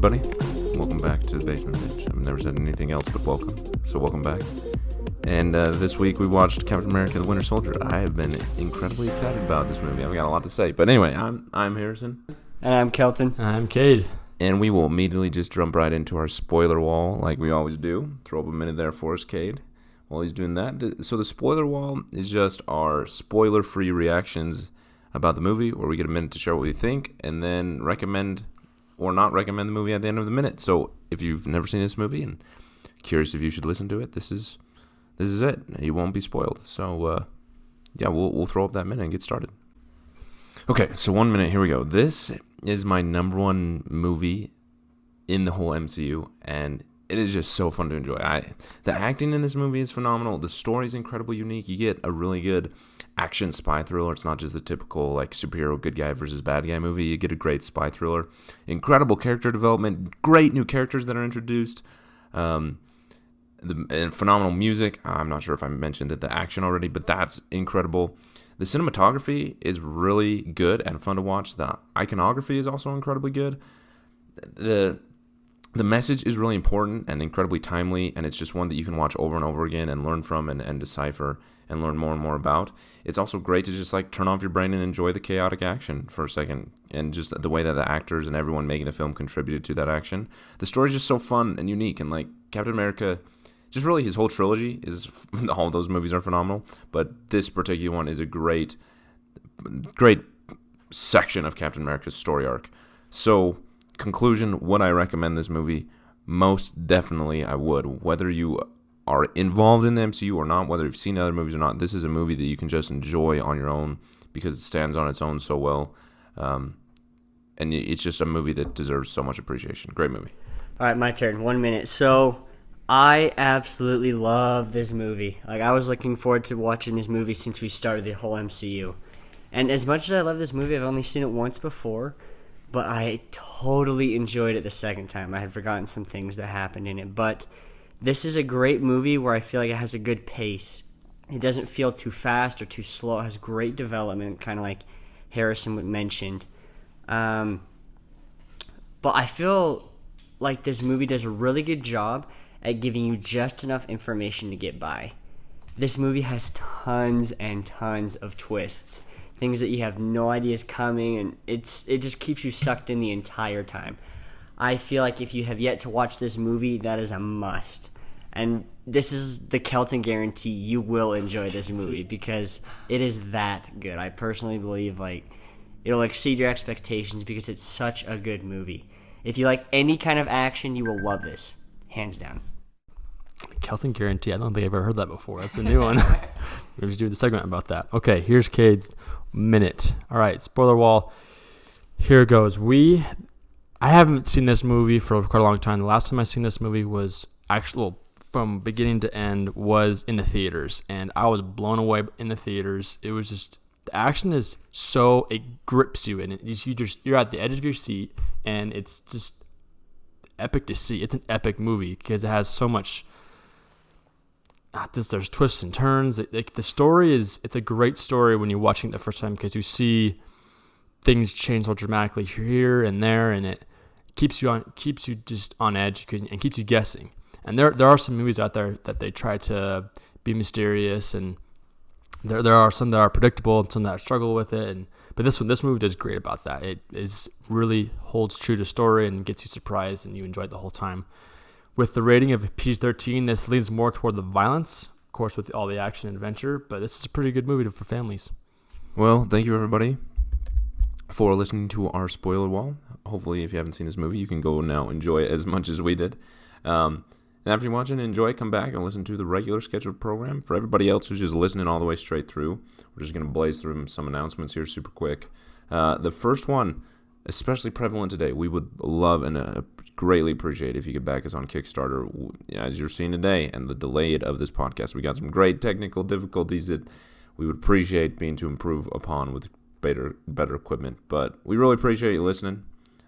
everybody. Welcome back to the Basement Bench. I've never said anything else but welcome, so welcome back. And this week we watched Captain America: The Winter Soldier. I have been incredibly excited about this movie. I've got a lot to say, but anyway, I'm Harrison. And I'm Kelton. I'm Cade. And we will immediately just jump right into our spoiler wall like we always do. Throw up a minute there for us, Cade, while he's doing that. So the spoiler wall is just our spoiler-free reactions about the movie, where we get a minute to share what we think, and then recommend or not recommend the movie at the end of the minute. So if you've never seen this movie and curious if you should listen to it, this is it. You won't be spoiled. So yeah, we'll throw up that minute and get started. Okay, so 1 minute, here we go. This is my number one movie in the whole MCU, and it is just so fun to enjoy. The acting in this movie is phenomenal. The story is incredibly unique. You get a really good action spy thriller. It's not just the typical like superhero good guy versus bad guy movie. You get a great spy thriller. Incredible character development. Great new characters that are introduced. And phenomenal music. I'm not sure if I mentioned the action already, but that's incredible. The cinematography is really good and fun to watch. The iconography is also incredibly good. The message is really important and incredibly timely, and it's just one that you can watch over and over again and learn from and decipher and learn more and more about. It's also great to just like turn off your brain and enjoy the chaotic action for a second, and just the way that the actors and everyone making the film contributed to that action. The story is just so fun and unique, and like Captain America, just really his whole trilogy is, all of those movies are phenomenal, but this particular one is a great section of Captain America's story arc. So, conclusion, would I recommend this movie? Most definitely I would. Whether you are involved in the MCU or not, whether you've seen other movies or not, this is a movie that you can just enjoy on your own because it stands on its own so well. And it's just a movie that deserves so much appreciation. Great movie. All right, my turn. 1 minute. So I absolutely love this movie. Like, I was looking forward to watching this movie since we started the whole MCU. And as much as I love this movie, I've only seen it once before, but I totally enjoyed it the second time. I had forgotten some things that happened in it, but this is a great movie where I feel like it has a good pace. It doesn't feel too fast or too slow. It has great development, kind of like Harrison mentioned. But I feel like this movie does a really good job at giving you just enough information to get by. This movie has tons and tons of twists, things that you have no idea is coming, and it just keeps you sucked in the entire time. I feel like if you have yet to watch this movie, that is a must. And this is the Kelton guarantee. You will enjoy this movie because it is that good. I personally believe like it'll exceed your expectations because it's such a good movie. If you like any kind of action, you will love this, hands down. Kelton guarantee. I don't think I've ever heard that before. That's a new one. We're just doing the segment about that. Okay, here's Cade's minute. All right, spoiler wall. Here goes. I haven't seen this movie for quite a long time. The last time I seen this movie was actually from beginning to end was in the theaters, and I was blown away in the theaters. It was just the action is so it grips you, and you're at the edge of your seat, and it's just epic to see. It's an epic movie because it has so much. There's twists and turns. The story it's a great story when you're watching it the first time because you see things change so dramatically here and there, and it keeps you just on edge and keeps you guessing. And there are some movies out there that they try to be mysterious, and there are some that are predictable and some that struggle with it. But this movie does great about that. It really holds true to story and gets you surprised, and you enjoy it the whole time. With the rating of PG-13, this leans more toward the violence, of course, with all the action and adventure, but this is a pretty good movie for families. Well, Thank you, everybody, for listening to our spoiler wall. Hopefully, if you haven't seen this movie, you can go now enjoy it as much as we did. And after you watch it and enjoy it, come back and listen to the regular scheduled program. For everybody else who's just listening all the way straight through, we're just going to blaze through some announcements here super quick. The first one, especially prevalent today, we would love and greatly appreciate if you could back us on Kickstarter, as you're seeing today, and the delay of this podcast. We got some great technical difficulties that we would appreciate being to improve upon with better equipment. But we really appreciate you listening.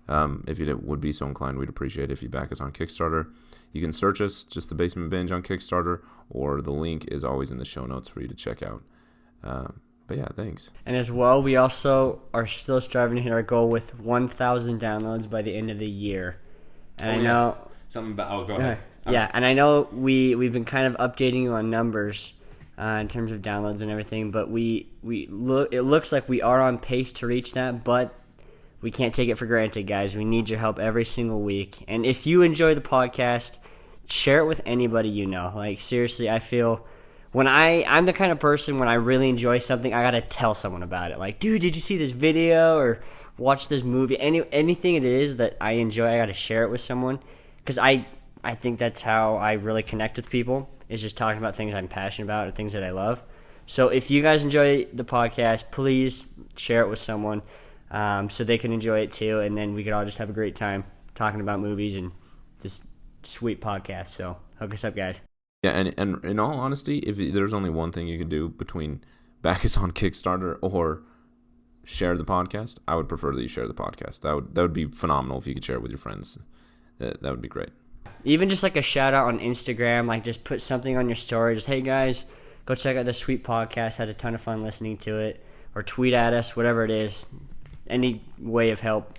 If you would be so inclined, we'd appreciate it if you back us on Kickstarter. You can search us, just the Basement Binge on Kickstarter, or the link is always in the show notes for you to check out. But yeah, thanks. And as well, we also are still striving to hit our goal with 1,000 downloads by the end of the year. And I know something about. Oh, go ahead. yeah, and I know we've been kind of updating you on numbers in terms of downloads and everything, but it looks like we are on pace to reach that, but we can't take it for granted, guys. We need your help every single week. And if you enjoy the podcast, share it with anybody you know. Like, seriously, I feel when I'm the kind of person, when I really enjoy something, I gotta tell someone about it. Like, dude, did you see this video or watch this movie? Anything it is that I enjoy, I gotta share it with someone, because I think that's how I really connect with people, is just talking about things I'm passionate about or things that I love. So if you guys enjoy the podcast, please share it with someone so they can enjoy it too, and then we could all just have a great time talking about movies and this sweet podcast. So hook us up, guys. Yeah, and in all honesty, if there's only one thing you can do between back us on Kickstarter or share the podcast, I would prefer that you share the podcast. That would be phenomenal if you could share it with your friends. That would be great. Even just like a shout out on Instagram, like just put something on your story. Just, hey guys, go check out this sweet podcast. Had a ton of fun listening to it. Or tweet at us, whatever it is. Any way of help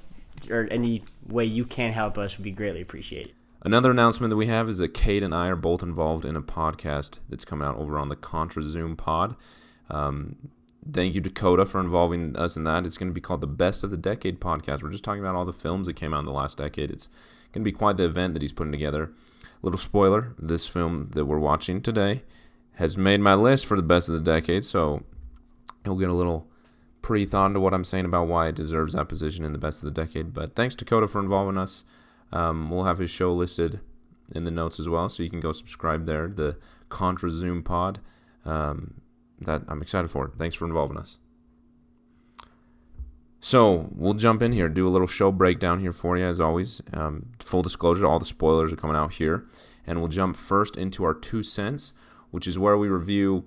or any way you can help us would be greatly appreciated. Another announcement that we have is that Cade and I are both involved in a podcast that's coming out over on the Contra Zoom pod. Thank you, Dakota, for involving us in that. It's going to be called the Best of the Decade podcast. We're just talking about all the films that came out in the last decade. It's going to be quite the event that he's putting together. Little spoiler, this film that we're watching today has made my list for the Best of the Decade, so you'll get a little pre-thought into what I'm saying about why it deserves that position in the Best of the Decade. But thanks, Dakota, for involving us. We'll have his show listed in the notes as well, so you can go subscribe there, the Contra Zoom pod. That I'm excited for. Thanks for involving us. So we'll jump in here, do a little show breakdown here for you as always. Full disclosure, all the spoilers are coming out here. And we'll jump first into our 2 cents, which is where we review,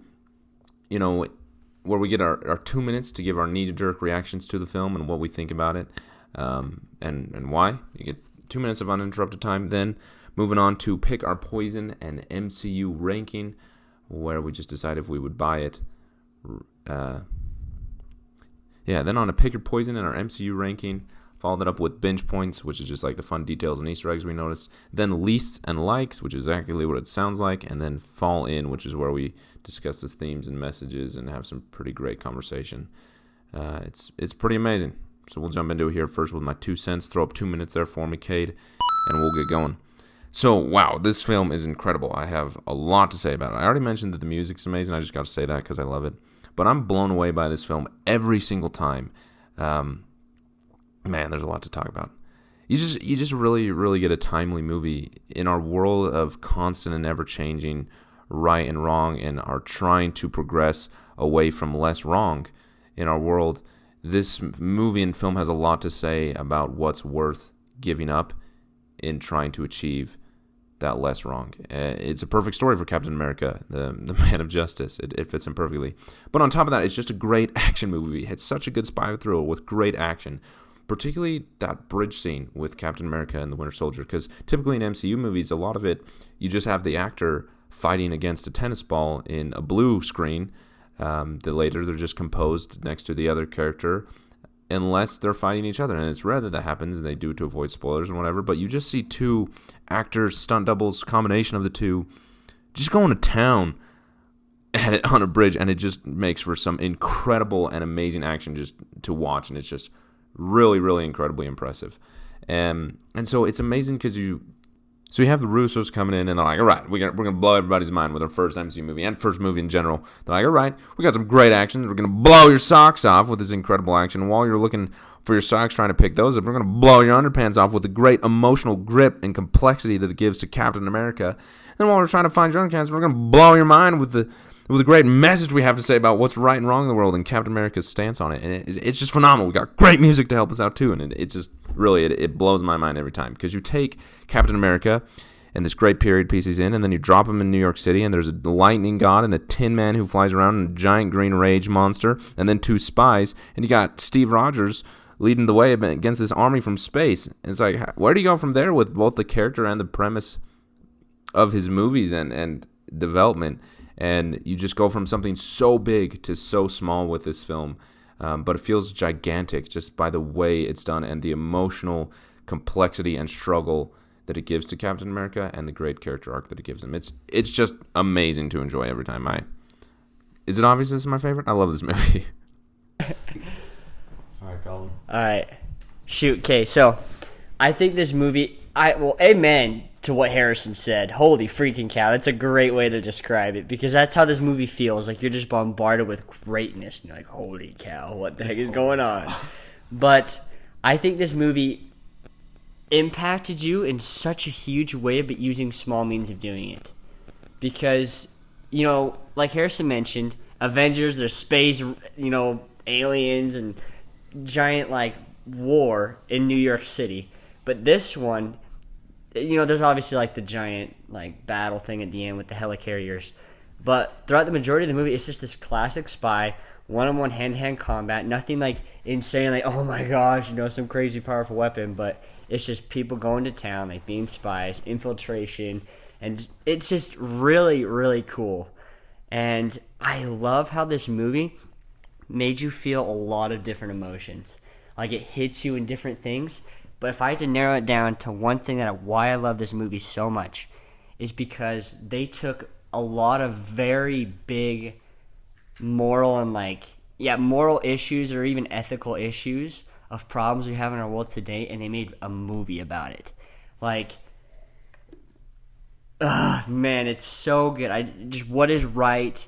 where we get our 2 minutes to give our knee-jerk reactions to the film and what we think about it and why. You get 2 minutes of uninterrupted time. Then moving on to pick our poison and MCU ranking, where we just decide if we would buy it. Then on to pick your poison and our MCU ranking. Follow that up with binge points, which is just like the fun details and Easter eggs we noticed. Then leasts and likes, which is exactly what it sounds like. And then fall in, which is where we discuss the themes and messages and have some pretty great conversation. It's pretty amazing. So we'll jump into it here first with my 2 cents. Throw up 2 minutes there for me, Cade, and we'll get going. So, wow, this film is incredible. I have a lot to say about it. I already mentioned that the music's amazing. I just got to say that because I love it. But I'm blown away by this film every single time. Man, there's a lot to talk about. You just really, really get a timely movie in our world of constant and ever-changing right and wrong, and are trying to progress away from less wrong in our world. This movie and film has a lot to say about what's worth giving up in trying to achieve that less wrong. It's a perfect story for Captain America, the man of justice. It fits him perfectly. But on top of that, it's just a great action movie. It's such a good spy thriller with great action, particularly that bridge scene with Captain America and the Winter Soldier, because typically in MCU movies, a lot of it, you just have the actor fighting against a tennis ball in a blue screen. That later they're just composed next to the other character, unless they're fighting each other. And it's rare that happens, and they do it to avoid spoilers and whatever. But you just see two actors, stunt doubles, combination of the two, just going to town on a bridge, and it just makes for some incredible and amazing action just to watch. And it's just really, really incredibly impressive. And so it's amazing because you have the Russos coming in, and they're like, all right, we're going to blow everybody's mind with our first MCU movie and first movie in general. They're like, all right, we got some great action. We're going to blow your socks off with this incredible action. While you're looking for your socks, trying to pick those up, we're going to blow your underpants off with the great emotional grip and complexity that it gives to Captain America. And while we're trying to find your underpants, we're going to blow your mind with the great message we have to say about what's right and wrong in the world and Captain America's stance on it. And it's just phenomenal. We got great music to help us out too, and it just really it blows my mind every time, because you take Captain America and this great period piece he's in, and then you drop him in New York City, and there's a lightning god and a tin man who flies around and a giant green rage monster, and then two spies, and you got Steve Rogers leading the way against this army from space. And it's like, where do you go from there with both the character and the premise of his movies and development? And you just go from something so big to so small with this film. But it feels gigantic just by the way it's done and the emotional complexity and struggle that it gives to Captain America and the great character arc that it gives him. It's just amazing to enjoy every time. Is it obvious this is my favorite? I love this movie. All right, Colin. All right. Shoot. Okay, so I think this movie, amen to what Harrison said. Holy freaking cow. That's a great way to describe it, because that's how this movie feels. Like, you're just bombarded with greatness. And you're like, holy cow, what the heck is going on? But I think this movie impacted you in such a huge way, but using small means of doing it. Because, like Harrison mentioned, Avengers, there's space, aliens and giant, war in New York City. But this one, there's obviously, the giant, battle thing at the end with the helicarriers. But throughout the majority of the movie, it's just this classic spy, one-on-one, hand-to-hand combat. Nothing, insane, oh, my gosh, some crazy, powerful weapon. But it's just people going to town, being spies, infiltration. And it's just really, really cool. And I love how this movie made you feel a lot of different emotions. It hits you in different things. But if I had to narrow it down to one thing why I love this movie so much, is because they took a lot of very big moral and moral issues or even ethical issues of problems we have in our world today, and they made a movie about it. Man, it's so good. Just what is right,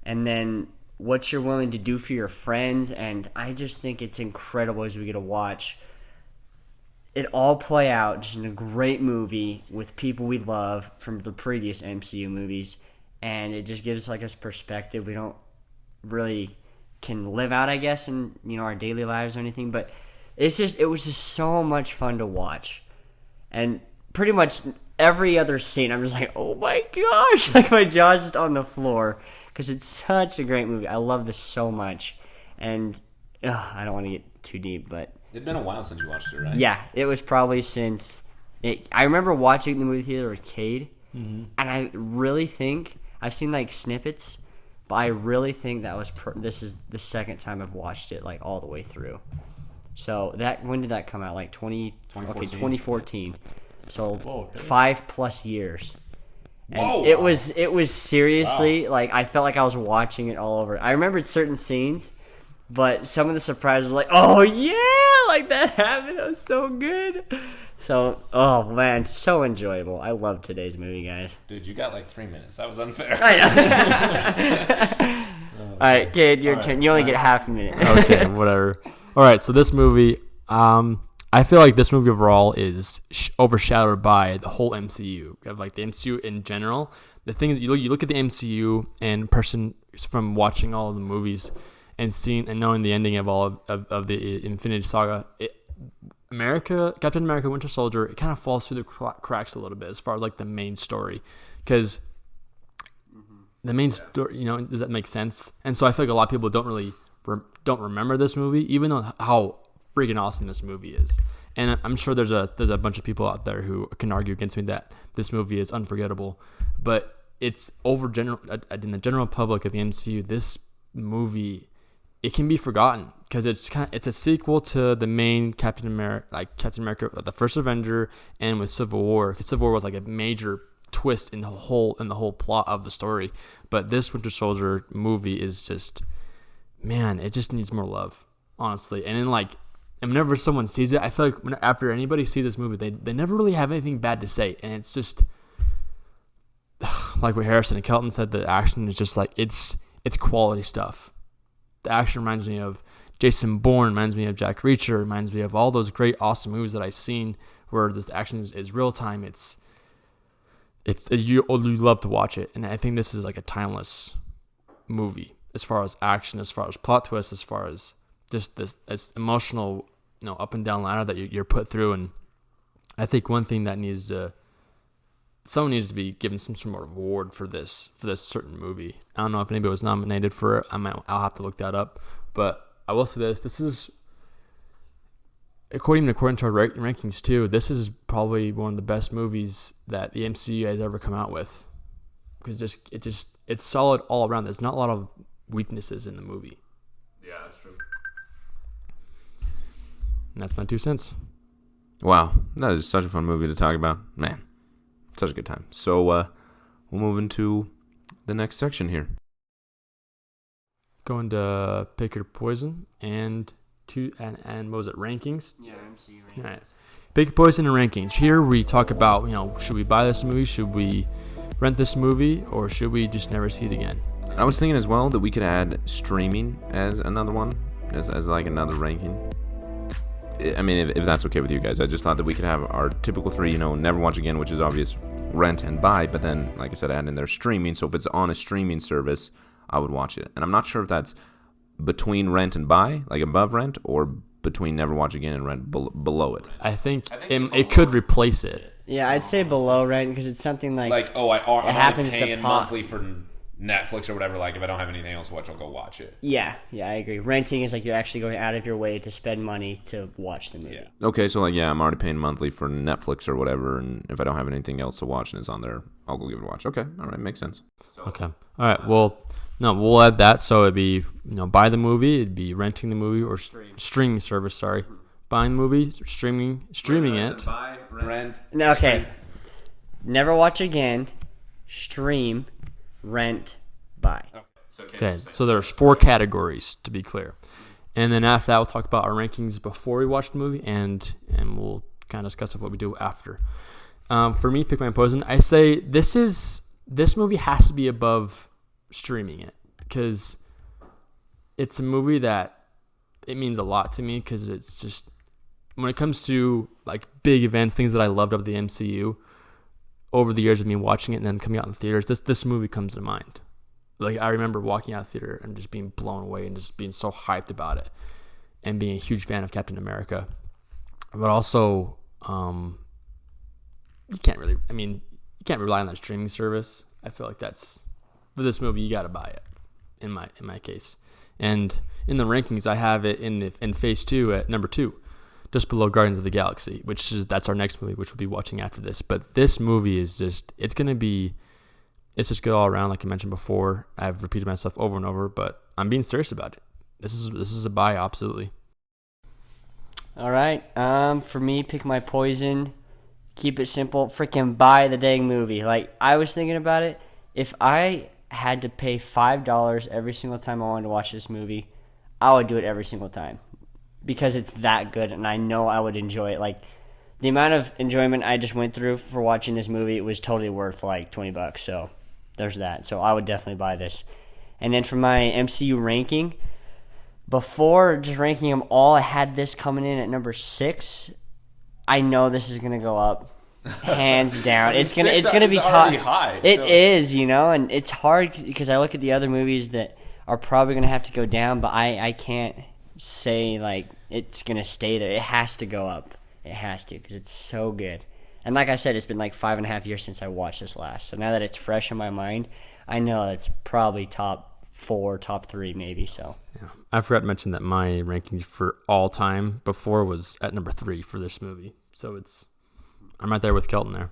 and then what you're willing to do for your friends, and I just think it's incredible as we get to watch it all play out just in a great movie with people we love from the previous MCU movies, and it just gives us perspective we don't really can live out, I guess, in our daily lives or anything. But it was just so much fun to watch, and pretty much every other scene I'm just oh my gosh, my jaw's just on the floor because it's such a great movie. I love this so much, and I don't want to get too deep, but It's been a while since you watched it, right? Yeah, it was probably since I remember watching the movie theater arcade, and I really think I've seen snippets, but I really think that was this is the second time I've watched it all the way through. So when did that come out? 2014. So Whoa, okay. 5+ years. And Whoa. it was seriously I felt like I was watching it all over. I remembered certain scenes, but some of the surprises were oh yeah, that happened. That was so good. So, oh man, so enjoyable. I love today's movie, guys. Dude, you got 3 minutes. That was unfair. I know. All right, Cade, your turn. You only get half a minute. Okay, whatever. All right, so this movie, I feel like this movie overall is overshadowed by the whole MCU. Of the MCU in general. The thing is, you look at the MCU and person from watching all of the movies and seeing and knowing the ending of all of the Infinity Saga, Captain America, Winter Soldier, it kind of falls through the cracks a little bit as far as the main story, because the main story, does that make sense? And so I feel like a lot of people don't remember this movie, even though how freaking awesome this movie is. And I'm sure there's a bunch of people out there who can argue against me that this movie is unforgettable, but it's in the general public of the MCU, this movie, it can be forgotten because it's a sequel to the main Captain America, the first Avenger, and with Civil War. Because Civil War was a major twist in the whole plot of the story. But this Winter Soldier movie is just, man, it just needs more love, honestly. And then and whenever someone sees it, I feel like after anybody sees this movie, they never really have anything bad to say, and it's just like what Harrison and Kelton said. The action is just it's quality stuff. The action reminds me of Jason Bourne, reminds me of Jack Reacher, reminds me of all those great, awesome movies that I've seen where this action is real time. You love to watch it, and I think this is a timeless movie as far as action, as far as plot twists, as far as just this emotional, up and down ladder that you're put through. And I think one thing that someone needs to be given some sort of award for this certain movie. I don't know if anybody was nominated for it. I'll have to look that up. But I will say this is, according to our rankings too, this is probably one of the best movies that the MCU has ever come out with. Because it's solid all around. There's not a lot of weaknesses in the movie. Yeah, that's true. And that's my 2 cents. Wow, that is such a fun movie to talk about. Man, such a good time. So we'll move into the next section here. Going to pick your poison and what was it, rankings? Yeah, MCU rankings. All right. Pick your poison and rankings. Here we talk about, should we buy this movie? Should we rent this movie? Or should we just never see it again? I was thinking as well that we could add streaming as another one, as like another ranking. I mean, if that's okay with you guys. I just thought that we could have our typical three, never watch again, which is obvious, rent and buy, but then, like I said, add in their streaming. So if it's on a streaming service, I would watch it. And I'm not sure if that's between rent and buy, like above rent, or between never watch again and rent below it. I think it could replace it. Yeah, I'd say below rent because it's something like I'm happens to paying pop. monthly for Netflix or whatever. Like if I don't have anything else to watch, I'll go watch it. Yeah, I agree. Renting is like you're actually going out of your way to spend money to watch the movie. Yeah. Okay, so I'm already paying monthly for Netflix or whatever, and if I don't have anything else to watch and it's on there, I'll go give it a watch. Okay, all right, makes sense. Okay. All right. Well, no, we'll add that. So it'd be, buy the movie, it'd be renting the movie or streaming service. Sorry, buying the movie, streaming it. Buy, rent. No, okay. Never watch again. Stream, rent, buy. Okay. So there's 4 categories to be clear, and then after that we'll talk about our rankings before we watch the movie, and we'll kind of discuss what we do after. For me, pick my poison. I say this movie has to be above streaming it because it's a movie that it means a lot to me because it's just when it comes to like big events, things that I loved of the MCU over the years of me watching it and then coming out in theaters, this movie comes to mind. Like I remember walking out of the theater and just being blown away and just being so hyped about it and being a huge fan of Captain America. But also, you can't rely on that streaming service. I feel like that's for this movie. You got to buy it. In my case, and in the rankings, I have it in Phase 2 at number 2, just below Guardians of the Galaxy, that's our next movie, which we'll be watching after this. But this movie is just it's just good all around. Like I mentioned before, I've repeated myself over and over, but I'm being serious about it. This is a buy, absolutely. All right. For me, pick my poison. Keep it simple. Freaking buy the dang movie. Like, I was thinking about it. If I had to pay $5 every single time I wanted to watch this movie, I would do it every single time. Because it's that good, and I know I would enjoy it. Like, the amount of enjoyment I just went through for watching this movie, it was totally worth, like, $20. So, there's that. So, I would definitely buy this. And then for my MCU ranking, before just ranking them all, I had this coming in at number 6. I know this is gonna go up, hands down. It's gonna be top. High, It is, and it's hard because I look at the other movies that are probably gonna have to go down, but I can't say like it's gonna stay there. It has to go up. It has to because it's so good. And like I said, it's been like 5.5 years since I watched this last. So now that it's fresh in my mind, I know it's probably top 4, top 3 maybe. So yeah, I forgot to mention that my rankings for all time before was at number 3 for this movie. So I'm right there with Kelton there.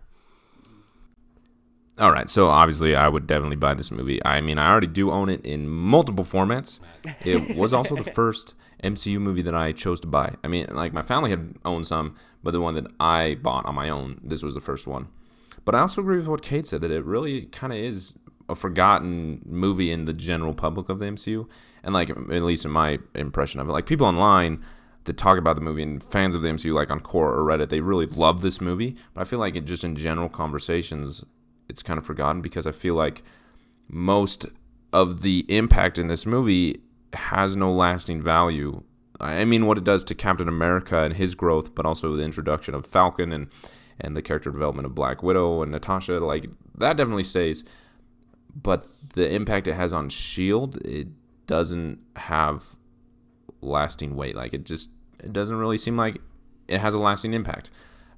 All right, so obviously I would definitely buy this movie. I mean, I already do own it in multiple formats. It was also the first MCU movie that I chose to buy. I mean, like my family had owned some, but the one that I bought on my own, this was the first one. But I also agree with what Kate said, that it really kind of is a forgotten movie in the general public of the MCU. And like, at least in my impression of it, like people online that talk about the movie and fans of the MCU, like on Quora or Reddit, they really love this movie. But I feel like it just in general conversations, it's kind of forgotten because I feel like most of the impact in this movie has no lasting value. I mean, what it does to Captain America and his growth, but also the introduction of Falcon and the character development of Black Widow and Natasha, like that definitely stays. But the impact it has on S.H.I.E.L.D., it doesn't have lasting weight. Like it doesn't really seem like it has a lasting impact.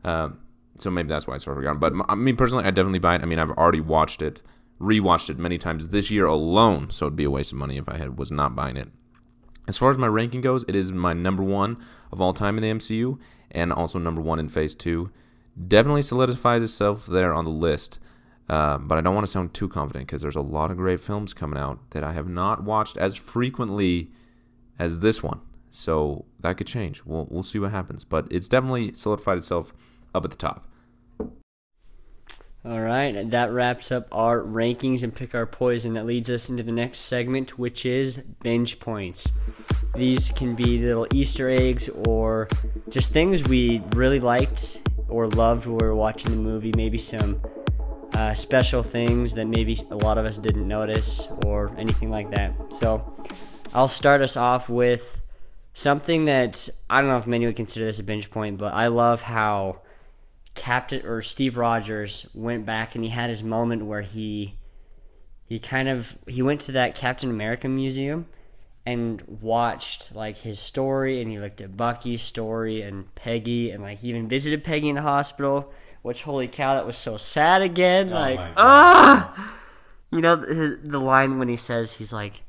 So maybe that's why it's sort of forgotten. But I mean, personally, I definitely buy it. I mean, I've already rewatched it many times this year alone, so it'd be a waste of money if I was not buying it. As far as my ranking goes, it is my number 1 of all time in the MCU, and also number 1 in Phase 2. Definitely solidified itself there on the list, but I don't want to sound too confident because there's a lot of great films coming out that I have not watched as frequently as this one. So that could change. We'll see what happens. But it's definitely solidified itself up at the top. All right, and that wraps up our rankings and pick our poison. That leads us into the next segment, which is binge points. These can be little Easter eggs or just things we really liked or loved when we were watching the movie. Maybe some special things that maybe a lot of us didn't notice or anything like that. So I'll start us off with something that I don't know if many would consider this a binge point, but I love how Steve Rogers went back and he had his moment where he went to that Captain America museum and watched like his story, and he looked at Bucky's story and Peggy, and like he even visited Peggy in the hospital, which holy cow, that was so sad again. The line when he says, he's like,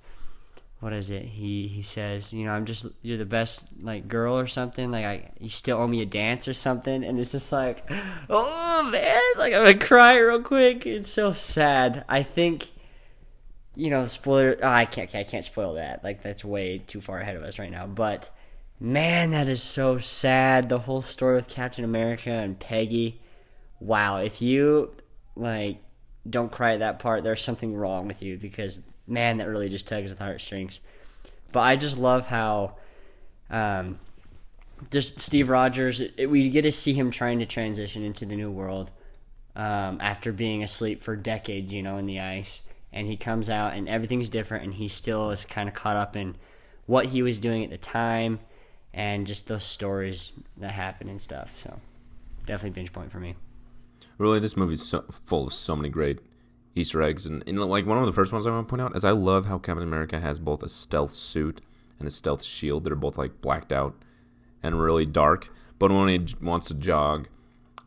what is it? He says, you're the best like girl or something. Like you still owe me a dance or something. And it's just like, oh man, like I'm gonna cry real quick. It's so sad. I think, spoiler. Oh, I can't spoil that. Like that's way too far ahead of us right now. But man, that is so sad. The whole story with Captain America and Peggy. Wow, if you like don't cry at that part, there's something wrong with you, because man, that really just tugs at the heartstrings. But I just love how just Steve Rogers, we get to see him trying to transition into the new world after being asleep for decades, in the ice. And he comes out and everything's different, and he still is kind of caught up in what he was doing at the time and just those stories that happen and stuff. So definitely binge point for me. Really, this movie's full of so many great Easter eggs, and like one of the first ones I want to point out is I love how Captain America has both a stealth suit and a stealth shield that are both like blacked out and really dark. But when he wants to jog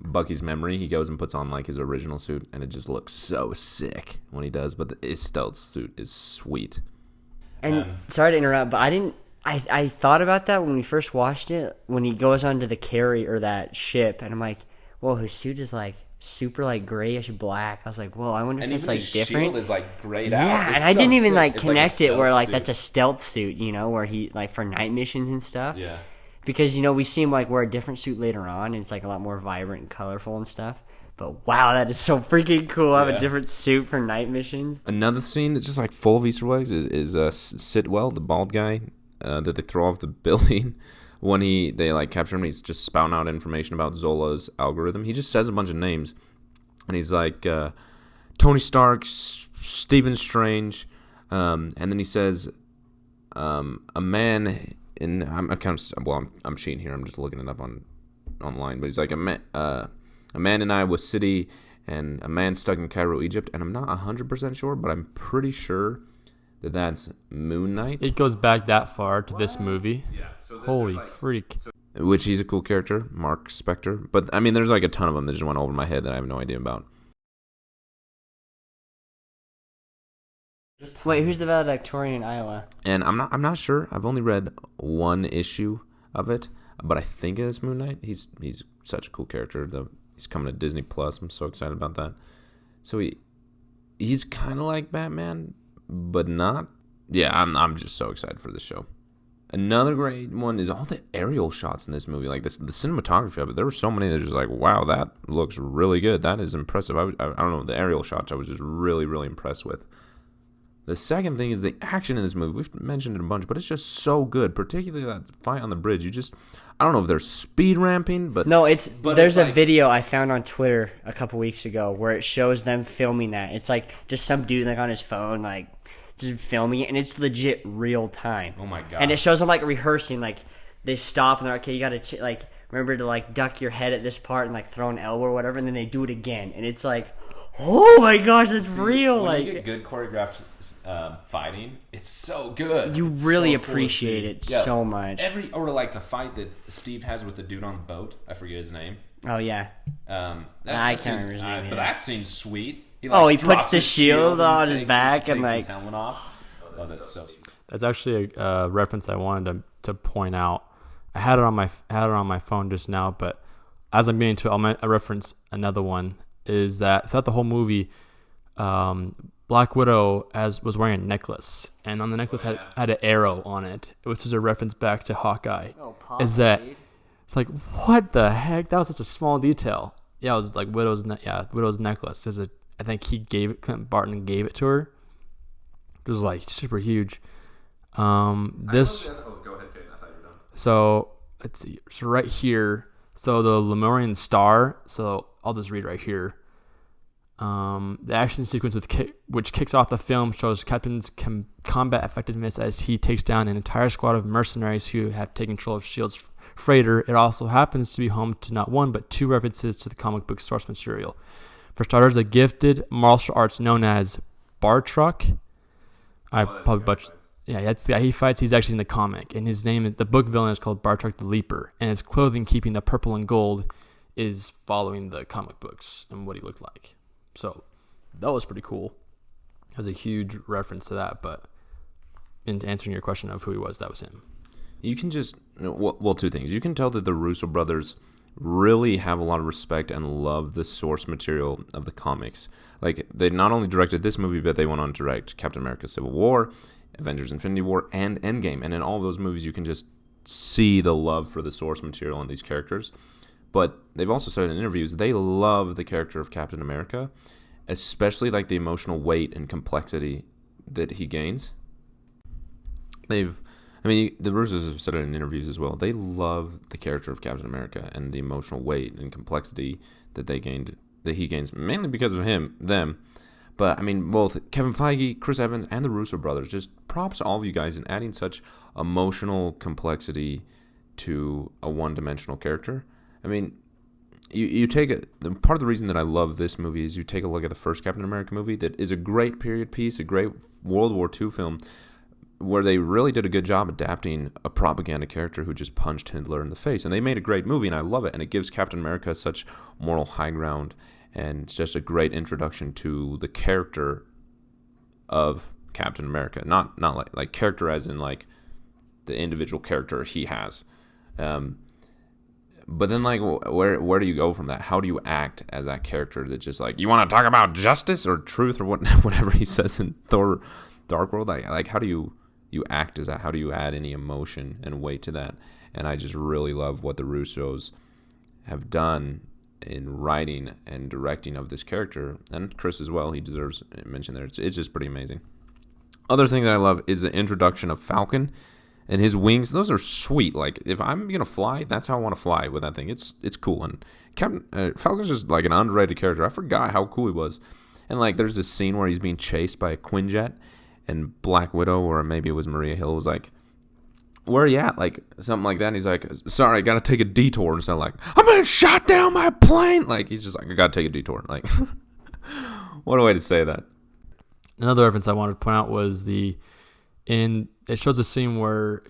Bucky's memory, he goes and puts on like his original suit, and it just looks so sick when he does. But his stealth suit is sweet. And sorry to interrupt, but I thought about that when we first watched it, when he goes onto the carrier or that ship, and I'm like, whoa, his suit is like super like grayish black. I was like, whoa, I wonder if it's like different. Shield is like grayed out. Yeah, and I didn't even like connect it where like that's a stealth suit, where he like for night missions and stuff. Yeah. Because we see him like wear a different suit later on, and it's like a lot more vibrant and colorful and stuff. But wow, that is so freaking cool. I have a different suit for night missions. Another scene that's just like full of Easter eggs is Sitwell, the bald guy that they throw off the building. When they like capture him, he's just spouting out information about Zola's algorithm. He just says a bunch of names, and he's like Tony Stark, Stephen Strange, and then he says a man. And I'm cheating here. I'm just looking it up online. But he's like a man in Iowa City, and a man stuck in Cairo, Egypt. And I'm not 100% sure, but I'm pretty sure that's Moon Knight. It goes back that far to this movie. Yeah. So Holy freak. Which he's a cool character, Mark Spector. But, I mean, there's like a ton of them that just went over my head that I have no idea about. Wait, who's the valedictorian in Iowa? And I'm not sure. I've only read one issue of it, but I think it's Moon Knight. He's such a cool character. He's coming to Disney Plus. I'm so excited about that. So he's kind of like Batman, but not. Yeah, I'm just so excited for this show. Another great one is all the aerial shots in this movie. Like the cinematography of it. There were so many that just like, wow, that looks really good. That is impressive. I don't know, the aerial shots I was just really, really impressed with. The second thing is the action in this movie. We've mentioned it a bunch, but it's just so good. Particularly that fight on the bridge. I don't know if they're speed ramping, but no, there's a video I found on Twitter a couple weeks ago where it shows them filming that. It's like just some dude like on his phone, like just filming it, and it's legit real time. Oh my god! And it shows them like rehearsing, like they stop and they're like, okay, you gotta like remember to like duck your head at this part and like throw an elbow or whatever, and then they do it again, and it's like, oh my gosh, it's real. When like you get good choreographed fighting, it's so good. You really appreciate it so much. Or like the fight that Steve has with the dude on the boat. I forget his name. Oh yeah. I can't remember his name. But that seems sweet. He puts the shield on his back and like his helmet off. Oh, that's so sweet. That's actually a reference I wanted to point out. I had it on my phone just now, but as I'm getting to it, I'll reference another one. Is that throughout the whole movie, Black Widow was wearing a necklace, and on the necklace had an arrow on it, which is a reference back to Hawkeye. Oh, Papa, is that dude. it's like, what the heck? That was such a small detail. Yeah, it was like Widow's necklace. I think Clint Barton gave it to her. It was like super huge. Go ahead, Kate. I thought you were done. So let's see. So right here, so the Lemurian star. So I'll just read right here. The action sequence which kicks off the film shows Captain's combat effectiveness as he takes down an entire squad of mercenaries who have taken control of S.H.I.E.L.D.'s freighter. It also happens to be home to not one but two references to the comic book source material. For starters, a gifted martial arts known as Bartok. Yeah, that's the guy he fights. He's actually in the comic, and his name, the book villain, is called Bartok the Leaper, and his clothing, keeping the purple and gold, is following the comic books and what he looked like. So that was pretty cool. It was a huge reference to that, but in answering your question of who he was, that was him. You can just, well, two things. You can tell that the Russo brothers really have a lot of respect and love the source material of the comics. Like, they not only directed this movie, but they went on to direct Captain America Civil War, Avengers Infinity War, and Endgame. And in all those movies, you can just see the love for the source material in these characters. But they've also said in interviews they love the character of Captain America, especially like the emotional weight and complexity that he gains. The Russos have said it in interviews as well. They love the character of Captain America and the emotional weight and complexity that he gains, mainly because of them. But I mean, both Kevin Feige, Chris Evans, and the Russo brothers, just props to all of you guys in adding such emotional complexity to a one-dimensional character. I mean, you take part of the reason that I love this movie is you take a look at the first Captain America movie that is a great period piece, a great World War II film, where they really did a good job adapting a propaganda character who just punched Hitler in the face. And they made a great movie, and I love it. And it gives Captain America such moral high ground, and it's just a great introduction to the character of Captain America. Not like character as in like the individual character he has. But then, like, where do you go from that? How do you act as that character that just, like, you want to talk about justice or truth or whatever he says in Thor Dark World? Like how do you act as that? How do you add any emotion and weight to that? And I just really love what the Russos have done in writing and directing of this character. And Chris as well, he deserves a mention there. It's just pretty amazing. Other thing that I love is the introduction of Falcon. And his wings, those are sweet. Like, if I'm going to fly, that's how I want to fly with that thing. It's cool. And Falcon's just, like, an underrated character. I forgot how cool he was. And, like, there's this scene where he's being chased by a Quinjet. And Black Widow, or maybe it was Maria Hill, was like, where are you at? Like, something like that. And he's like, sorry, I got to take a detour. And so, like, I'm being shot down by a plane. Like, he's just like, I got to take a detour. Like, what a way to say that. Another reference I wanted to point out was it shows a scene where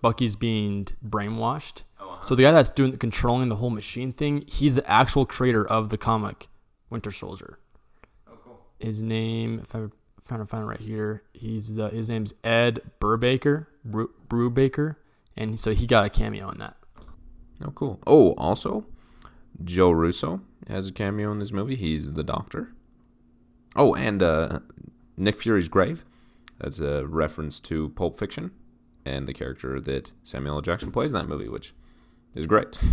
Bucky's being brainwashed. So the guy that's controlling the whole machine thing, he's the actual creator of the comic Winter Soldier. Oh, cool. His name, if I'm trying to find it right here, his name's Ed Brubaker, and so he got a cameo in that. Oh, cool. Oh, also, Joe Russo has a cameo in this movie. He's the Doctor. Oh, and Nick Fury's grave. That's a reference to Pulp Fiction and the character that Samuel L. Jackson plays in that movie, which is great.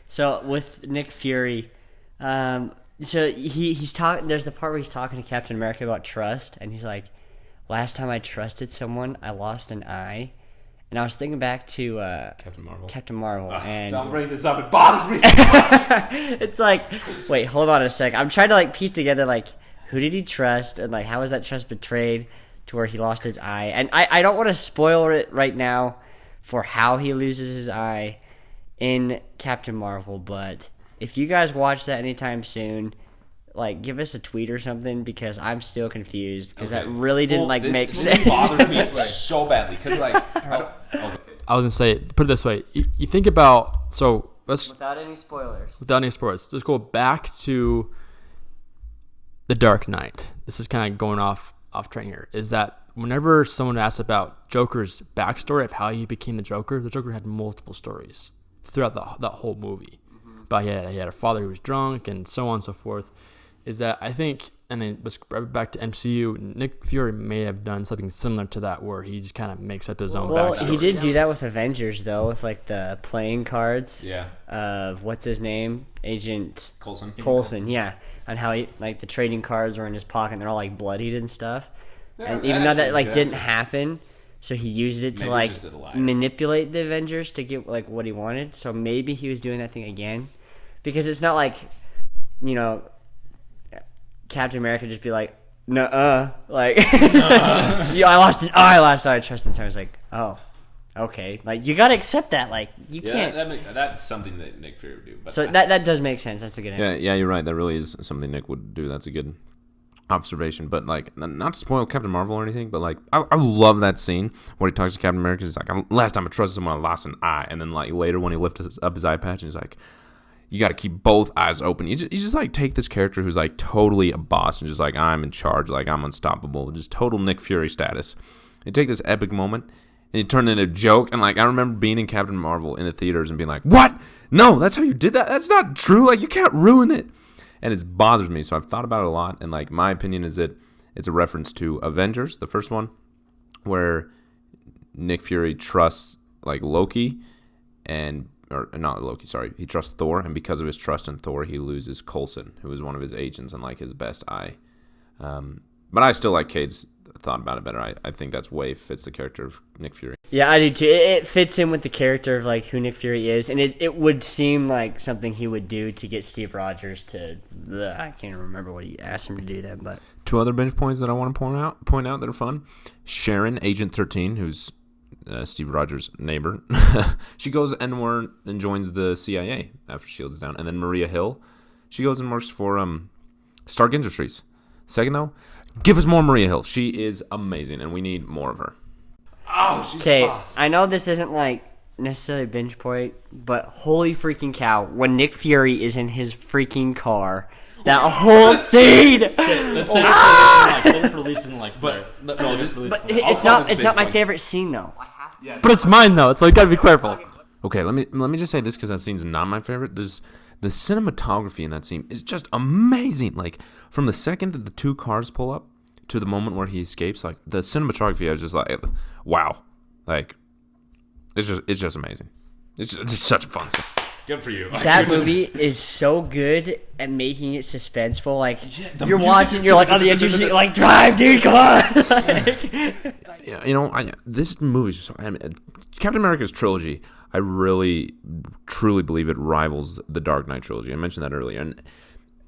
So with Nick Fury, so he's talking. There's the part where he's talking to Captain America about trust, and he's like, "Last time I trusted someone, I lost an eye." And I was thinking back to Captain Marvel, and don't bring this up. It bothers me so much. It's like, wait, hold on a sec. I'm trying to like piece together like who did he trust, and like how was that trust betrayed to where he lost his eye. And I don't want to spoil it right now for how he loses his eye in Captain Marvel, but if you guys watch that anytime soon, like, give us a tweet or something, because I'm still confused, because that really didn't make sense. This bothers me so badly, because, like, I was going to say, put it this way. You think about, so let's... Without any spoilers, let's go back to The Dark Knight. This is kind of going off train here, is that whenever someone asks about Joker's backstory of how he became the Joker had multiple stories throughout that whole movie. Mm-hmm. But he had a father who was drunk and so on and so forth. Is that I think and then let's grab it back to MCU. Nick Fury may have done something similar to that, where he just kind of makes up his own backstory. He did do that with Avengers, though, with like the playing cards. Yeah. Of what's his name, Agent Coulson. Yeah, and how he like the trading cards were in his pocket, and they're all like bloodied and stuff. Yeah, and even though that like good. didn't happen, so he used it to Maybe like he's just a liar. manipulate the Avengers to get like what he wanted. So maybe he was doing that thing again, because it's not like, you know, Captain America just be like, nuh-uh, like, yeah, I lost an eye last night. Tristan Starr's like, oh, okay, like you gotta accept that, like you can't. That's something that Nick Fury would do. But So that does make sense. That's a good answer. Yeah, you're right. That really is something Nick would do. That's a good observation. But like, not to spoil Captain Marvel or anything, but like, I love that scene where he talks to Captain America. He's like, last time I trusted someone, I lost an eye. And then like later when he lifts up his eye patch, and he's like, you got to keep both eyes open. You just like take this character who's like totally a boss and just like, I'm in charge, like I'm unstoppable, just total Nick Fury status. You take this epic moment and you turn it into a joke. And like, I remember being in Captain Marvel in the theaters and being like, what? No, that's how you did that? That's not true. Like, you can't ruin it. And it bothers me. So I've thought about it a lot. And like, my opinion is that it's a reference to Avengers, the first one, where Nick Fury trusts like Loki or not Loki, sorry. He trusts Thor, and because of his trust in Thor, he loses Coulson, who is one of his agents and like his best eye. But I still like Cade's thought about it better. I think that's way fits the character of Nick Fury. Yeah, I do too. It fits in with the character of like who Nick Fury is, and it would seem like something he would do to get Steve Rogers to. I can't remember what he asked him to do that, but 2 other binge points that I want to point out that are fun. Sharon, Agent 13, who's Steve Rogers' neighbor. She goes and joins the CIA after S.H.I.E.L.D.'s down. And then Maria Hill, she goes and works for Stark Industries. Second, though, give us more Maria Hill. She is amazing, and we need more of her. Oh, she's okay. awesome. I know this isn't like necessarily a binge point, but holy freaking cow! When Nick Fury is in his freaking car, that whole scene. Let's say for Lisa and like, but it's not my favorite scene though. But it's mine though, so you gotta be careful. Okay, let me just say this because that scene's not my favorite. The cinematography in that scene is just amazing. Like, from the second that the 2 cars pull up to the moment where he escapes, like the cinematography, I was just like, wow, like it's just amazing. It's such a fun scene. Good for you. That movie is so good at making it suspenseful. Like, you're watching, you're like on the edge of your seat, like, drive, dude, come on. Yeah, you know, this movie, Captain America's trilogy, I really, truly believe it rivals the Dark Knight trilogy. I mentioned that earlier.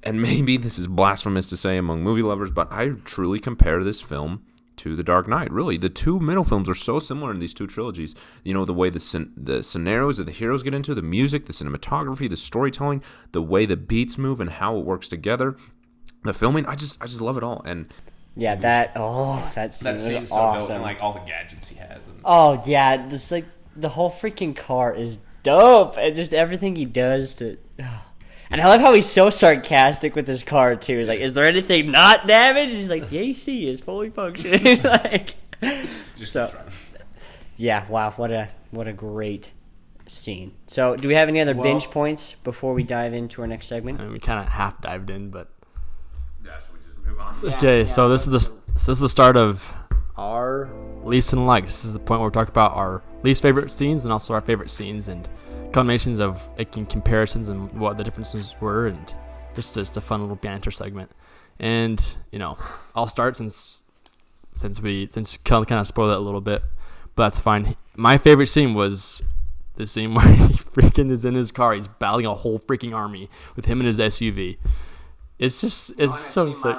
And maybe this is blasphemous to say among movie lovers, but I truly compare this film to The Dark Knight. Really, the 2 middle films are so similar in these 2 trilogies. You know, the way the scenarios that the heroes get into, the music, the cinematography, the storytelling, the way the beats move and how it works together, the filming. I just love it all. And yeah, that scene scene's so awesome. dope, and like all the gadgets he has. And Oh yeah, just like the whole freaking car is dope, and just everything he does to. And I love how he's so sarcastic with his car too. He's like, "Is there anything not damaged?" He's like, "The AC is fully functioning." Like, just so, keeps driving. yeah, wow, what a great scene. So, do we have any other binge points before we dive into our next segment? I mean, we kind of half dived in, but Yeah, so we just move on. okay. So this is the start of our least and likes. This is the point where we talk about our least favorite scenes and also our favorite scenes and combinations of making comparisons and what the differences were, and just a fun little banter segment. And you know, I'll start since kind of spoiled it a little bit, but that's fine. My favorite scene was the scene where he freaking is in his car. He's battling a whole freaking army with him in his SUV. It's so sick.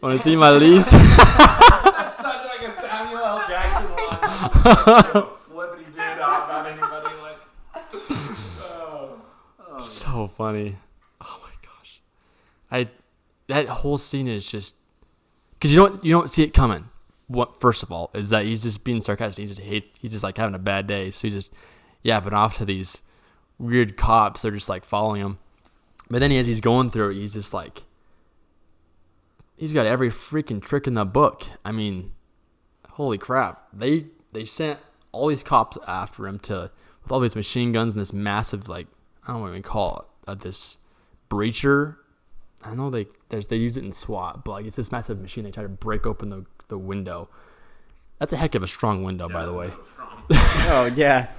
Want to see my lease? That's such like a Samuel L. Jackson line. Flippity dude about anybody like. So funny. Oh my gosh. That whole scene is just because you don't see it coming. What first of all is that he's just being sarcastic. He's just like having a bad day, so he's just yapping off to these weird cops. They're just like following him. But then as he's going through it, he's just like he's got every freaking trick in the book. I mean, holy crap! They sent all these cops after him with all these machine guns and this massive, like, I don't know what we call it, this breacher. I know they use it in SWAT, but like it's this massive machine. They try to break open the window. That's a heck of a strong window, by the way. Oh yeah,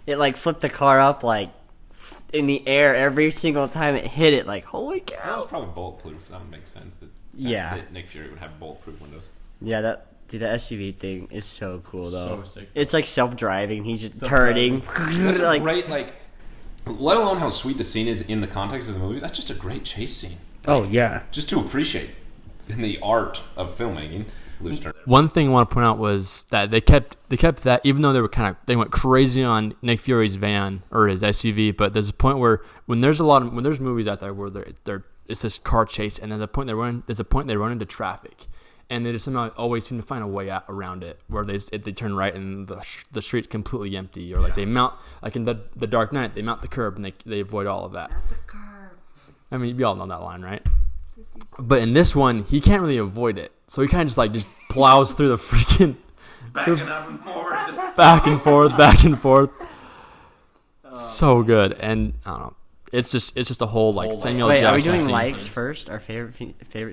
it like flipped the car up like in the air every single time it hit it. Like holy That cow! was probably bulletproof. That would make sense. That Nick Fury would have bulletproof windows. Yeah, the SUV thing is so cool though. So sick. It's like self-driving. He's just turning. That's like, great. Like, let alone how sweet the scene is in the context of the movie. That's just a great chase scene. oh yeah. Just to appreciate in the art of filmmaking. Loose turn. One thing I want to point out was that they kept that, even though they went crazy on Nick Fury's van or his SUV. But there's a point where when there's movies out there where it's this car chase, and there's a point they run into traffic, and they just somehow always seem to find a way out around it, where they turn right and the street's completely empty, or like they mount, like in the Dark Knight, they mount the curb and they avoid all of that. Not the curb. I mean, we all know that line, right? But in this one, he can't really avoid it, so he kind of just plows through the freaking Backing up and forward, just back and forth. So good, and I don't know. It's just a whole like Samuel Wait, Jackson are we doing scene. likes first? Our favorite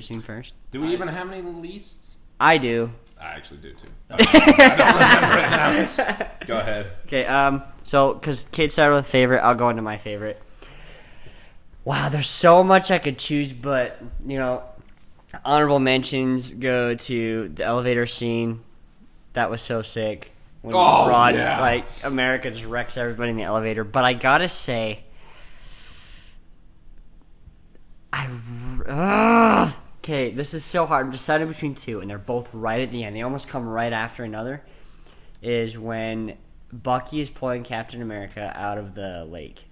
scene first? Do we even have any leasts? I do. I actually do too. I don't remember it now. Go ahead. Okay. So because Kate started with favorite, I'll go into my favorite. Wow, there's so much I could choose, but honorable mentions go to the elevator scene. That was so sick. When Rod, like America just wrecks everybody in the elevator. But I gotta say, okay, this is so hard. I'm deciding between two, and they're both right at the end. They almost come right after another. Is when Bucky is pulling Captain America out of the lake.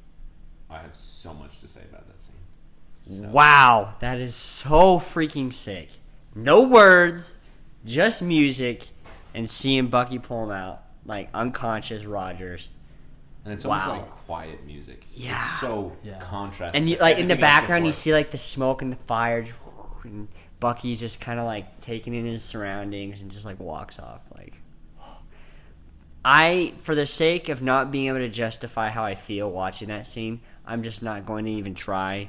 I have so much to say about that scene. Wow, that is so freaking sick. No words, just music, and seeing Bucky pull him out like unconscious Rogers. And it's almost like quiet music. Yeah. It's so contrasting. And like in the background, you see like the smoke and the fire, and Bucky's just kind of like taking in his surroundings and just like walks off. Like, for the sake of not being able to justify how I feel watching that scene, I'm just not going to even try.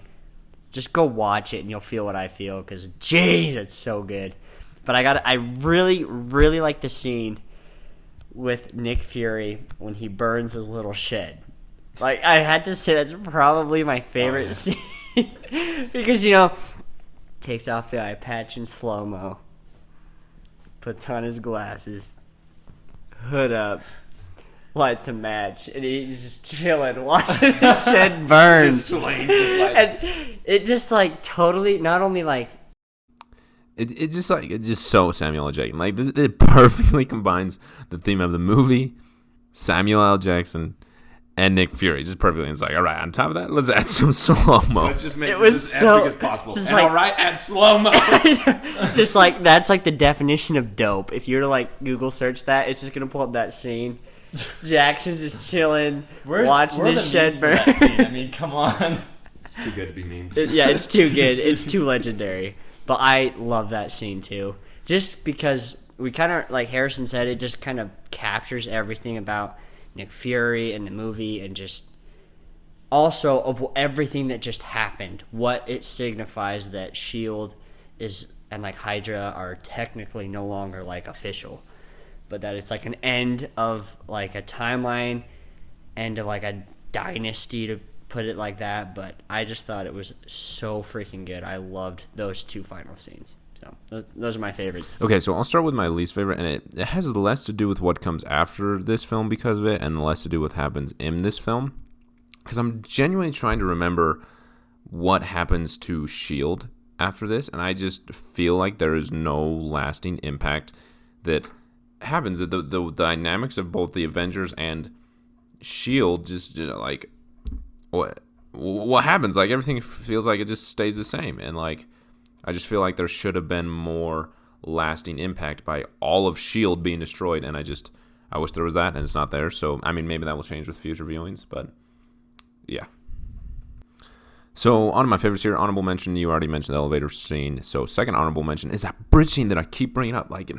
Just go watch it and you'll feel what I feel, because jeez, it's so good. But I really, really like the scene with Nick Fury when he burns his little shed. Like, I had to say that's probably my favorite scene. Because, takes off the eye patch in slow-mo, puts on his glasses, hood up, lights a match, and he's just chilling, watching his shed burn. And it just like totally, not only like It just so Samuel L. Jackson. Like, it perfectly combines the theme of the movie, Samuel L. Jackson, and Nick Fury. Just perfectly. It's like, all right, on top of that, let's add some slow-mo. Let's just make It it was as so- epic as possible. just And like- all right, add slow-mo. just like that's like the definition of dope. If you were to like Google search that, it's just gonna pull up that scene. Jackson's just chilling, watching his shed burn. I mean, come on. It's too good to be memed. Yeah, it's too good. It's too legendary. But I love that scene too. Just because we kind of, like Harrison said, it just kind of captures everything about Nick Fury and the movie, and just also of everything that just happened. What it signifies that S.H.I.E.L.D. is, and like Hydra are technically no longer like official. But that it's like an end of like a timeline, end of like a dynasty, to put it like that. But I just thought it was so freaking good. I loved those two final scenes. So those are my favorites. Okay, so I'll start with my least favorite, and it has less to do with what comes after this film because of it, and less to do with what happens in this film. Because I'm genuinely trying to remember what happens to S.H.I.E.L.D. after this, and I just feel like there is no lasting impact that happens. The dynamics of both the Avengers and S.H.I.E.L.D. just like what happens, like everything feels like it just stays the same, and like I just feel like there should have been more lasting impact by all of S.H.I.E.L.D. being destroyed, and I wish there was that, and it's not there. So I mean, maybe that will change with future viewings, but yeah. So on to my favorites here. Honorable mention, you already mentioned the elevator scene. So second honorable mention is that bridge scene that I keep bringing up. Like,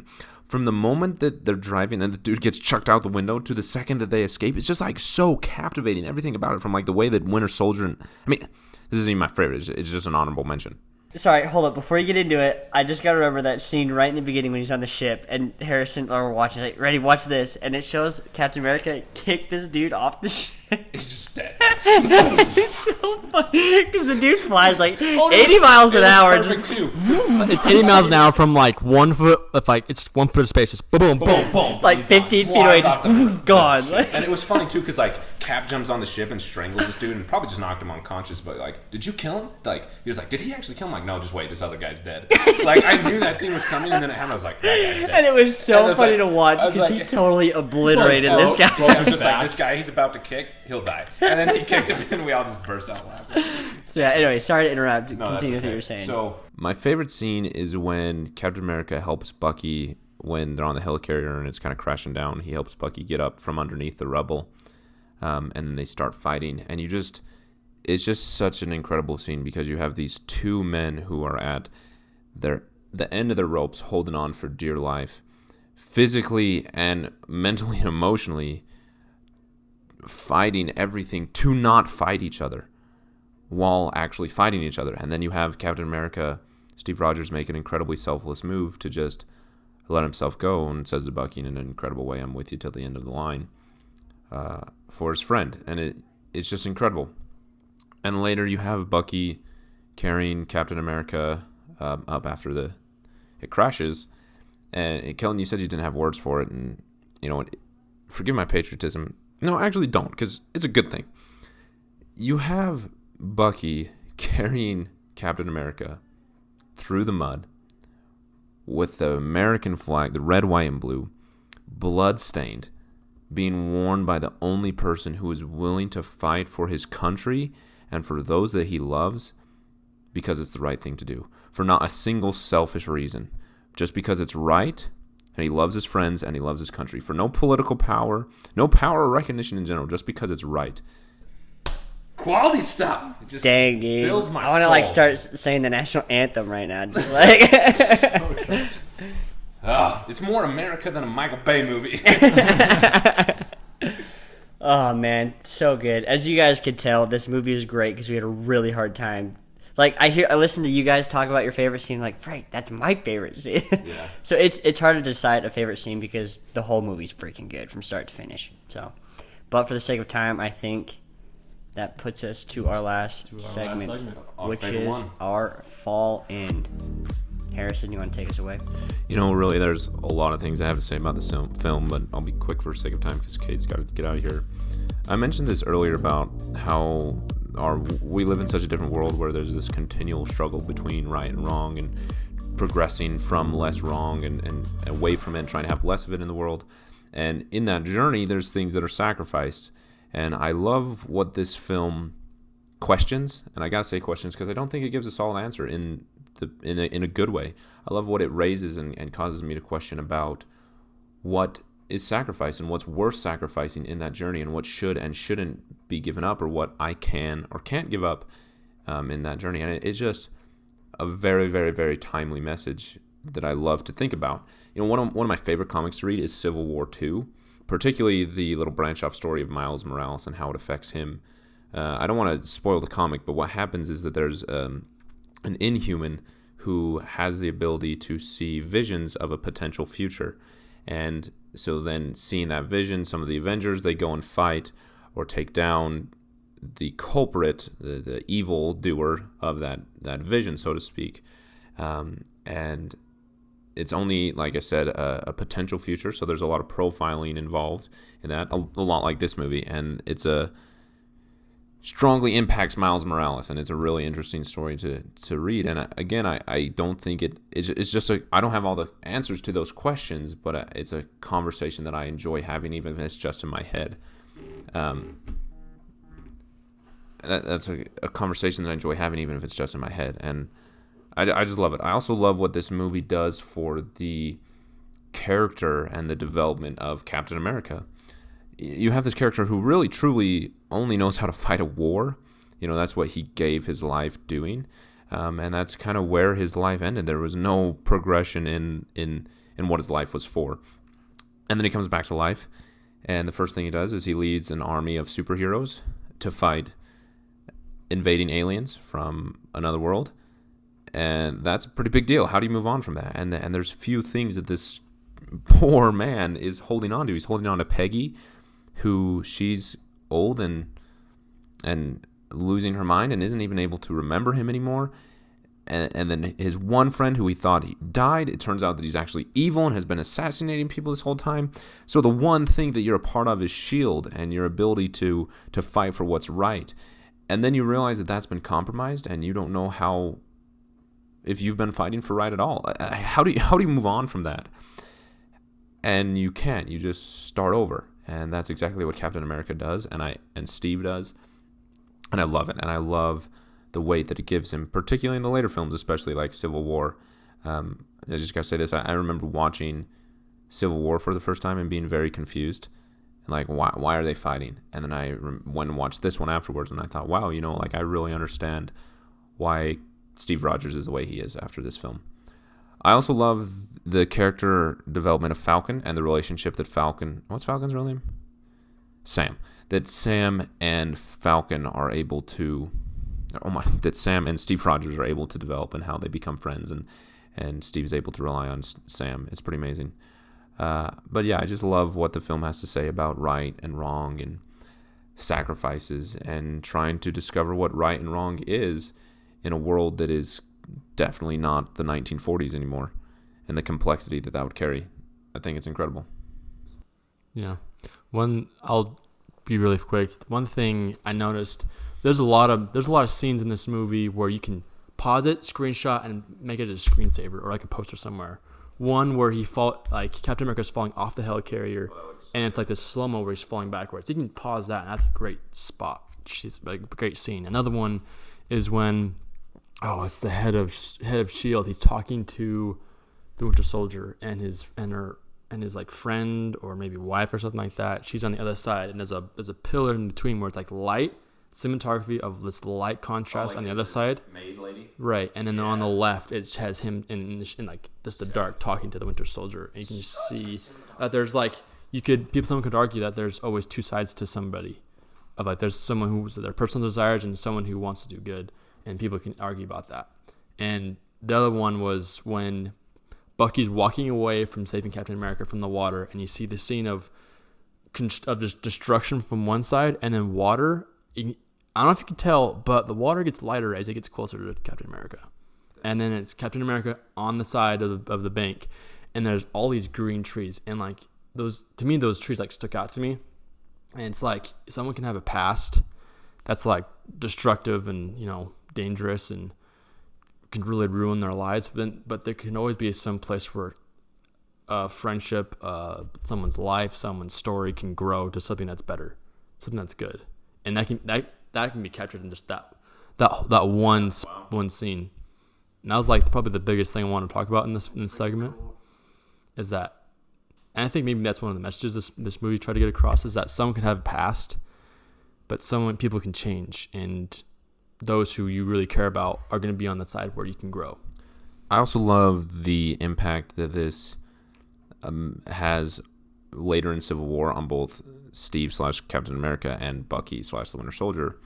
from the moment that they're driving and the dude gets chucked out the window to the second that they escape, it's just like so captivating. Everything about it, from like the way that Winter Soldier, I mean, this isn't even my favorite. It's just an honorable mention. Sorry, hold up. Before you get into it, I just gotta remember that scene right in the beginning when he's on the ship and Harrison are watching, like, ready, watch this. And it shows Captain America kick this dude off the ship. It's just dead. It's so funny because the dude flies like 80 miles an hour. Perfect too. It's 80 miles an hour from like 1 foot. If like it's 1 foot of space, just boom, boom, boom. Boom. Like 15 feet away, just gone. And it was funny too because like Cap jumps on the ship and strangles this dude and probably just knocked him unconscious. But like, did you kill him? Like he was like, did he actually kill him? Like, no, just wait, this other guy's dead. Like I knew that scene was coming, and then it happened. I was like, that guy's dead. And it was so funny to watch I was because like, he totally obliterated this guy. I was just like, this guy, he's about to kick, he'll die. And then he kicked him, and we all just burst out laughing. So yeah, anyway, sorry to interrupt. No, that's Continue with what okay. you were saying. So My favorite scene is when Captain America helps Bucky when they're on the helicarrier and it's kind of crashing down. He helps Bucky get up from underneath the rubble, and then they start fighting. And it's just such an incredible scene because you have these two men who are at the end of their ropes, holding on for dear life, physically and mentally and emotionally, fighting everything to not fight each other while actually fighting each other. And then you have Captain America, Steve Rogers, make an incredibly selfless move to just let himself go and says to Bucky in an incredible way, I'm with you till the end of the line, for his friend. And it's just incredible. And later you have Bucky carrying Captain America up after it crashes. And Kellen, you said you didn't have words for it, and forgive my patriotism. No, actually don't, because it's a good thing. You have Bucky carrying Captain America through the mud with the American flag, the red, white, and blue, blood-stained, being worn by the only person who is willing to fight for his country and for those that he loves because it's the right thing to do, for not a single selfish reason, just because it's right. And he loves his friends, and he loves his country. For no political power, no power or recognition in general, just because it's right. quality stuff. It just Dang, dude. fills my I want to soul. like start saying the national anthem right now. Just like It's more America than a Michael Bay movie. Oh man, so good. As you guys could tell, this movie is great because we had a really hard time. Like I listen to you guys talk about your favorite scene. Like, right, that's my favorite scene. Yeah. So it's hard to decide a favorite scene because the whole movie's freaking good from start to finish. So, but for the sake of time, I think that puts us to our last segment, Our which favorite is one. our fall end. Harrison, you want to take us away? Really, there's a lot of things I have to say about the film, but I'll be quick for the sake of time because Kate's got to get out of here. I mentioned this earlier about how we live in such a different world where there's this continual struggle between right and wrong and progressing from less wrong and away from it, trying to have less of it in the world. And in that journey, there's things that are sacrificed. And I love what this film questions, and I gotta say questions because I don't think it gives us all an answer in a good way. I love what it raises and causes me to question about what is sacrifice and what's worth sacrificing in that journey and what should and shouldn't be given up or what I can or can't give up in that journey. And it's just a very, very, very timely message that I love to think about. One of my favorite comics to read is Civil War II, particularly the little branch-off story of Miles Morales and how it affects him. I don't want to spoil the comic, but what happens is that there's an Inhuman who has the ability to see visions of a potential future. And so then seeing that vision, some of the Avengers, they go and fight or take down the culprit, the evil doer of that vision, so to speak. And it's only, like I said, a potential future, so there's a lot of profiling involved in that, a lot like this movie. And it's strongly impacts Miles Morales, and it's a really interesting story to read. And again, I don't think it's just I don't have all the answers to those questions, but it's a conversation that I enjoy having, even if it's just in my head. That's a conversation that I enjoy having, even if it's just in my head. And I just love it. I also love what this movie does for the character and the development of Captain America. You have this character who really, truly only knows how to fight a war. That's what he gave his life doing. And that's kind of where his life ended. There was no progression in what his life was for. And then he comes back to life. And the first thing he does is he leads an army of superheroes to fight invading aliens from another world. And that's a pretty big deal. How do you move on from that? And there's few things that this poor man is holding on to. He's holding on to Peggy, who she's old and losing her mind and isn't even able to remember him anymore. And then his one friend who he thought he died, it turns out that he's actually evil and has been assassinating people this whole time. So the one thing that you're a part of is S.H.I.E.L.D. and your ability to fight for what's right. And then you realize that that's been compromised and you don't know if you've been fighting for right at all. How do you move on from that? And you can't. You just start over. And that's exactly what Captain America does and Steve does. And I love it. And I love the weight that it gives him, particularly in the later films, especially like Civil War. I just got to say this. I remember watching Civil War for the first time and being very confused. And like, why are they fighting? And then I went and watched this one afterwards, and I thought, wow, like I really understand why Steve Rogers is the way he is after this film. I also love the character development of Falcon and the relationship that what's Falcon's real name? Sam. That Sam and Falcon are able to, that Sam and Steve Rogers are able to develop and how they become friends, and Steve's able to rely on Sam. It's pretty amazing. But yeah, I just love what the film has to say about right and wrong and sacrifices and trying to discover what right and wrong is in a world that is definitely not the 1940s anymore, and the complexity that would carry. I think it's incredible. Yeah. I'll be really quick. One thing I noticed, there's a lot of scenes in this movie where you can pause it, screenshot, and make it a screensaver or like a poster somewhere. One where Captain America's falling off the helicarrier, and it's like this slow-mo where he's falling backwards. You can pause that, and that's a great spot. It's a great scene. Another one is when it's the head of S.H.I.E.L.D. He's talking to the Winter Soldier and his like friend or maybe wife or something like that. She's on the other side, and there's a pillar in between where it's like light cinematography of this light contrast on the other side. Maid lady. Right, and then on the left it has him in like just the dark talking to the Winter Soldier, and you can just see that there's like someone could argue that there's always two sides to somebody. Of like there's someone who's their personal desires and someone who wants to do good, and people can argue about that. And the other one was when Bucky's walking away from saving Captain America from the water, and you see the scene of just destruction from one side, and then water. I don't know if you can tell, but the water gets lighter as it gets closer to Captain America, and then it's Captain America on the side of the bank, and there's all these green trees, and like those trees like stuck out to me, and it's like someone can have a past that's like destructive and dangerous and can really ruin their lives, but there can always be some place where friendship, someone's life, someone's story can grow to something that's better, something that's good, and that can be captured in just that one scene. And that was like probably the biggest thing I want to talk about in this segment, is that, and I think maybe that's one of the messages this movie tried to get across, is that someone can have a past, but people can change, and those who you really care about are going to be on the side where you can grow. I also love the impact that this has later in Civil War on both Steve / Captain America and Bucky / the Winter Soldier.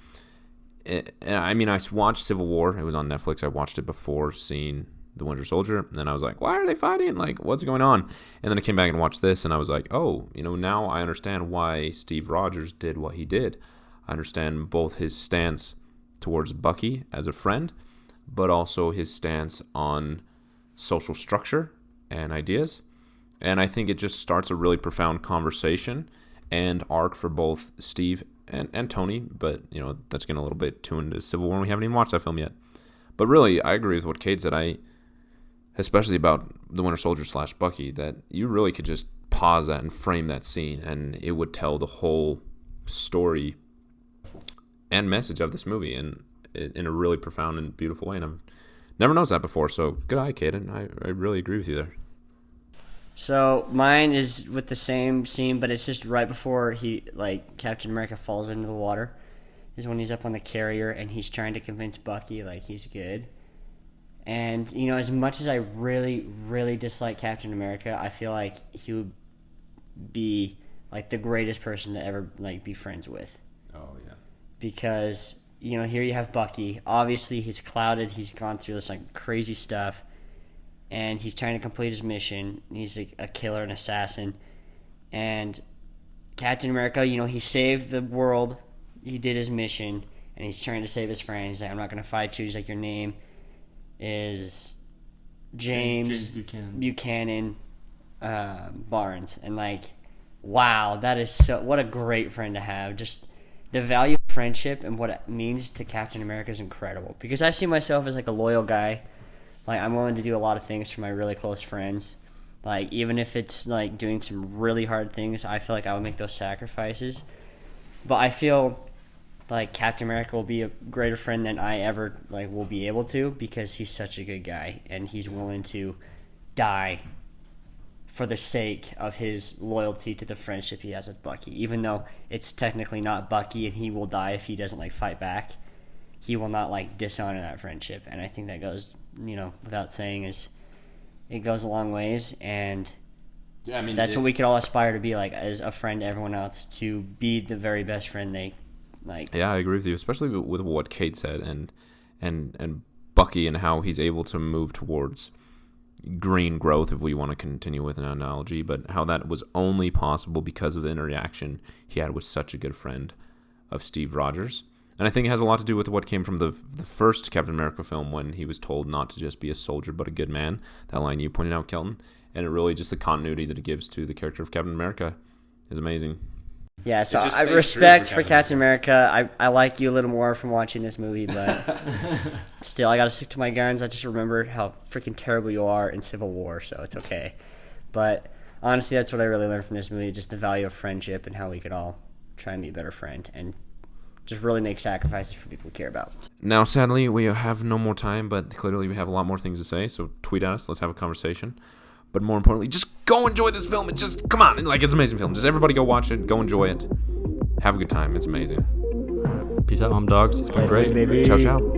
I watched Civil War. It was on Netflix. I watched it before seeing the Winter Soldier, and then I was like, why are they fighting? Like, what's going on? And then I came back and watched this, and I was like, oh, now I understand why Steve Rogers did what he did. I understand both his stance towards Bucky as a friend, but also his stance on social structure and ideas. And I think it just starts a really profound conversation and arc for both Steve and Tony, but that's getting a little bit too into Civil War, and we haven't even watched that film yet. But really, I agree with what Cade said, especially about the Winter Soldier / Bucky, that you really could just pause that and frame that scene, and it would tell the whole story and message of this movie in a really profound and beautiful way. And I've never noticed that before, so good eye, Caden. I really agree with you there. So mine is with the same scene, but it's just right before Captain America falls into the water, is when he's up on the carrier and he's trying to convince Bucky he's good. And as much as I really, really dislike Captain America, I feel like he would be the greatest person to ever be friends with. Oh yeah. Because here you have Bucky. Obviously, he's clouded. He's gone through this like crazy stuff, and he's trying to complete his mission. He's a killer, an assassin, and Captain America. He saved the world. He did his mission, and he's trying to save his friend. He's like, "I'm not going to fight you." He's like, "Your name is James Buchanan Barnes," and like, wow, that is what a great friend to have. Just the value of friendship and what it means to Captain America is incredible, because I see myself as like a loyal guy. Like, I'm willing to do a lot of things for my really close friends. Like, even if it's like doing some really hard things, I feel like I would make those sacrifices. But I feel like Captain America will be a greater friend than I ever will be able to, because he's such a good guy and he's willing to die for the sake of his loyalty to the friendship he has with Bucky. Even though it's technically not Bucky and he will die if he doesn't fight back, he will not dishonor that friendship. And I think that goes, without saying, it goes a long ways. And yeah, I mean, that's what we could all aspire to be like as a friend to everyone else, to be the very best friend they like. Yeah, I agree with you, especially with what Kate said and Bucky and how he's able to move towards green growth, if we want to continue with an analogy, but how that was only possible because of the interaction he had with such a good friend of Steve Rogers. And I think it has a lot to do with what came from the first Captain America film, when he was told not to just be a soldier but a good man. That line you pointed out, Kelton. And it really just the continuity that it gives to the character of Captain America is amazing. Yeah, so It just I stays respect true for to Captain America. I like you a little more from watching this movie, but still, I got to stick to my guns. I just remembered how freaking terrible you are in Civil War, so it's okay. But honestly, that's what I really learned from this movie, just the value of friendship and how we could all try and be a better friend and just really make sacrifices for people we care about. Now, sadly, we have no more time, but clearly we have a lot more things to say, so tweet at us. Let's have a conversation. But more importantly, just go enjoy this film. It's just, come on, it's an amazing film. Just everybody go watch it. Go enjoy it. Have a good time. It's amazing. Peace out, home dogs. It's been great. Baby. Ciao, ciao.